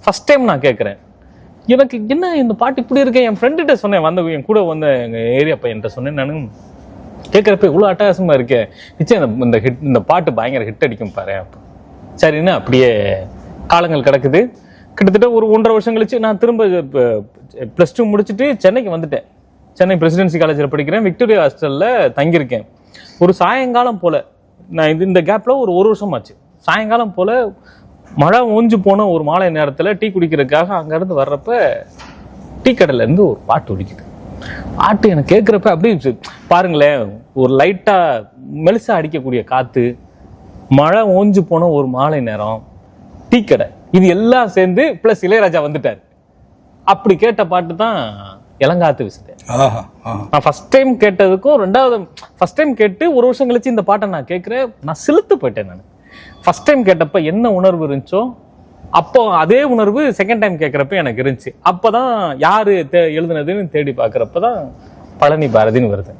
First time நான் கேட்குறேன். எனக்கு என்ன இந்த பாட்டு இப்படி இருக்கேன். என் ஃப்ரெண்டுகிட்ட சொன்னேன், என் கூட வந்த எங்கள் ஏரியா பையன்கிட்ட சொன்னேன். நானும் கேட்குறப்ப இவ்வளோ அட்டகாசமாக இருக்கேன், நிச்சயம் இந்த பாட்டு பயங்கர ஹிட் அடிக்கும் பாரு. சரின்னு அப்படியே காலங்கள் கிடக்குது. கிட்டத்தட்ட ஒரு 1.5 வருஷம் கழிச்சு நான் திரும்ப +2 முடிச்சுட்டு சென்னைக்கு வந்துட்டேன். சென்னை பிரசிடென்சி காலேஜில் படிக்கிறேன். விக்டோரியா ஹாஸ்டலில் தங்கியிருக்கேன். ஒரு சாயங்காலம் போல், நான் இந்த கேப்பில் ஒரு வருஷம் ஆச்சு. சாயங்காலம் போல் மழை ஓஞ்சு போன ஒரு மாலை நேரத்தில் டீ குடிக்கிறதுக்காக அங்கேருந்து வர்றப்ப டீ கடையிலேருந்து ஒரு பாட்டு ஒலிக்குது. பாட்டு எனக்கு கேட்குறப்ப அப்படி பாருங்களேன், ஒரு லைட்டாக மெலிசா அடிக்கக்கூடிய காற்று, மழை ஓஞ்சு போன ஒரு மாலை நேரம், டீ கடை, இது எல்லாம் சேர்ந்து ப்ளஸ் இளையராஜா வந்துட்டார். அப்படி கேட்ட பாட்டு தான் இளங்காத்து விசிட்டேன். நான் ஃபர்ஸ்ட் டைம் கேட்டதுக்கும் ஃபர்ஸ்ட் டைம் கேட்டு 1 வருஷம் கழிச்சு இந்த பாட்டை நான் கேட்குறேன். நான் செலுத்து போயிட்டேன். நான் ஃபர்ஸ்ட் டைம் கேட்டப்ப என்ன உணர்வு இருந்துச்சோ அப்போ அதே உணர்வு செகண்ட் டைம் கேட்குறப்ப எனக்கு இருந்துச்சு. அப்போதான் யாரு எழுதுனதுன்னு தேடி பார்க்குறப்ப தான் பழனி பாரதின்னு வருது.